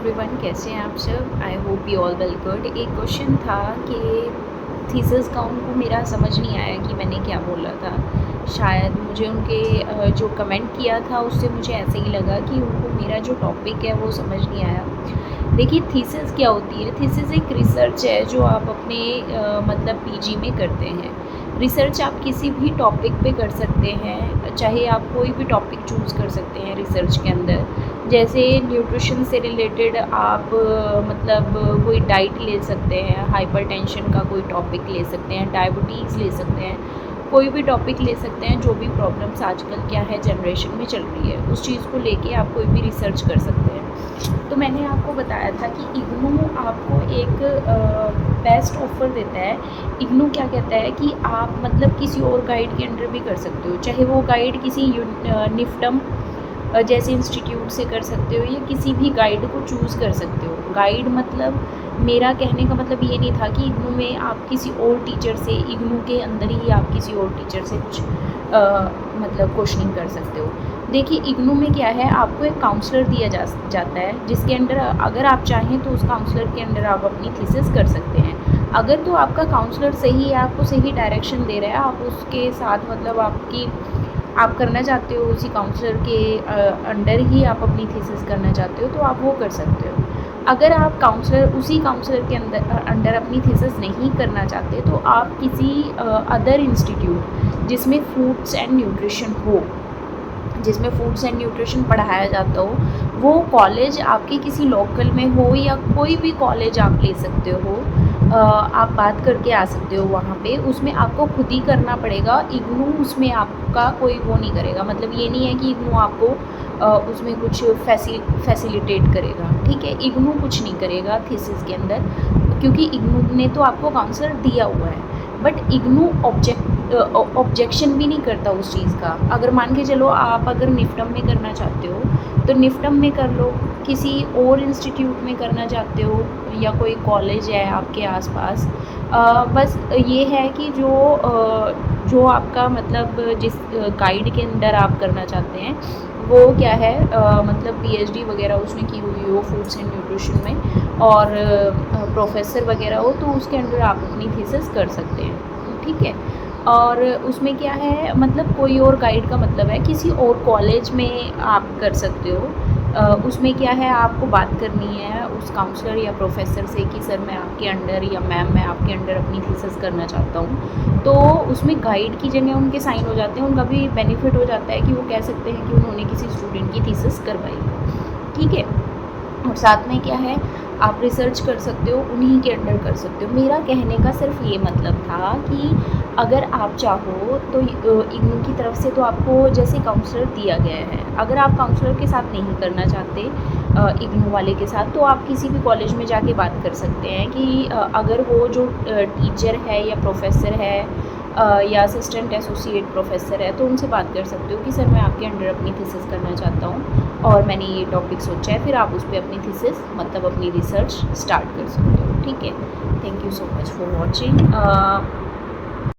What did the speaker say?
Everyone, कैसे हैं आप सब। I hope you all well good. एक क्वेश्चन था कि थीसिस का उनको मेरा समझ नहीं आया कि मैंने क्या बोला था। शायद मुझे उनके जो कमेंट किया था उससे मुझे ऐसे ही लगा कि उनको मेरा जो टॉपिक है वो समझ नहीं आया। देखिए, थीसिस क्या होती है। थीसिस एक रिसर्च है जो आप अपने मतलब पीजी में करते हैं। रिसर्च आप किसी भी टॉपिक पे कर सकते हैं, चाहे आप कोई भी टॉपिक चूज़ कर सकते हैं रिसर्च के अंदर। जैसे न्यूट्रिशन से रिलेटेड आप कोई डाइट ले सकते हैं, हाइपरटेंशन का कोई टॉपिक ले सकते हैं, डायबिटीज़ ले सकते हैं, कोई भी टॉपिक ले सकते हैं। जो भी प्रॉब्लम्स आजकल क्या है जनरेशन में चल रही है उस चीज़ को लेके आप कोई भी रिसर्च कर सकते हैं। तो मैंने आपको बताया था कि इग्नू आपको एक बेस्ट ऑफ़र देता है। इग्नू क्या कहता है कि आप किसी और गाइड के अंडर भी कर सकते हो, चाहे वो गाइड किसी निफ्टम जैसे इंस्टीट्यूट से कर सकते हो या किसी भी गाइड को चूज़ कर सकते हो। गाइड मेरा कहने का मतलब ये नहीं था कि इग्नू में आप किसी और टीचर से, इग्नू के अंदर ही आप किसी और टीचर से कुछ क्वेश्चनिंग कर सकते हो। देखिए, इग्नू में क्या है, आपको एक काउंसलर दिया जाता है जिसके अंडर अगर आप चाहें तो उस काउंसलर के अंडर आप अपनी थीसिस कर सकते हैं। अगर तो आपका काउंसलर सही है, आपको सही डायरेक्शन दे रहा है, आप उसके साथ आप करना चाहते हो, उसी काउंसलर के अंडर ही आप अपनी थीसिस करना चाहते हो तो आप वो कर सकते हो। अगर आप उसी काउंसलर के अंडर अपनी थीसिस नहीं करना चाहते तो आप किसी अदर इंस्टीट्यूट जिसमें फूड्स एंड न्यूट्रिशन पढ़ाया जाता हो, वो कॉलेज आपके किसी लोकल में हो या कोई भी कॉलेज आप ले सकते हो। आप बात करके आ सकते हो वहाँ पे। उसमें आपको खुद ही करना पड़ेगा। इग्नू उसमें आपका कोई वो नहीं करेगा। ये नहीं है कि इग्नू आपको उसमें कुछ फैसिलिटेट करेगा, ठीक है। इग्नू कुछ नहीं करेगा थीसिस के अंदर, क्योंकि इग्नू ने तो आपको काउंसलर दिया हुआ है। बट इग्नू ऑब्जेक्शन भी नहीं करता उस चीज़ का। अगर मान के चलो आप अगर निफ्टम में करना चाहते हो तो निफ्टम में कर लो, किसी और इंस्टीट्यूट में करना चाहते हो या कोई कॉलेज है आपके आसपास। बस ये है कि जो आपका जिस गाइड के अंदर आप करना चाहते हैं वो क्या है, पीएचडी वगैरह उसने की हुई हो फूड्स एंड न्यूट्रिशन में और प्रोफेसर वगैरह हो तो उसके अंदर आप अपनी थीसिस कर सकते हैं, ठीक है। और उसमें क्या है, कोई और गाइड का मतलब है किसी और कॉलेज में आप कर सकते हो। उसमें क्या है, आपको बात करनी है उस काउंसलर या प्रोफेसर से कि सर मैं आपके अंडर या मैम मैं आपके अंडर अपनी थीसिस करना चाहता हूँ। तो उसमें गाइड की जगह उनके साइन हो जाते हैं। उनका भी बेनिफिट हो जाता है कि वो कह सकते हैं कि उन्होंने किसी स्टूडेंट की थीसिस करवाई, ठीक है। और साथ में क्या है, आप रिसर्च कर सकते हो, उन्हीं के अंडर कर सकते हो। मेरा कहने का सिर्फ ये मतलब था कि अगर आप चाहो तो इग्नू की तरफ से तो आपको जैसे काउंसलर दिया गया है। अगर आप काउंसलर के साथ नहीं करना चाहते, इग्नू वाले के साथ, तो आप किसी भी कॉलेज में जाके बात कर सकते हैं कि अगर वो जो टीचर है या प्रोफेसर है या असिस्टेंट एसोसिएट प्रोफेसर है तो उनसे बात कर सकते हो कि सर मैं आपके अंडर अपनी थीसिस करना चाहता हूँ और मैंने ये टॉपिक सोचा है। फिर आप उस पर अपनी थीसिस अपनी रिसर्च स्टार्ट कर सकते हो, ठीक है। Thank you so much for watching.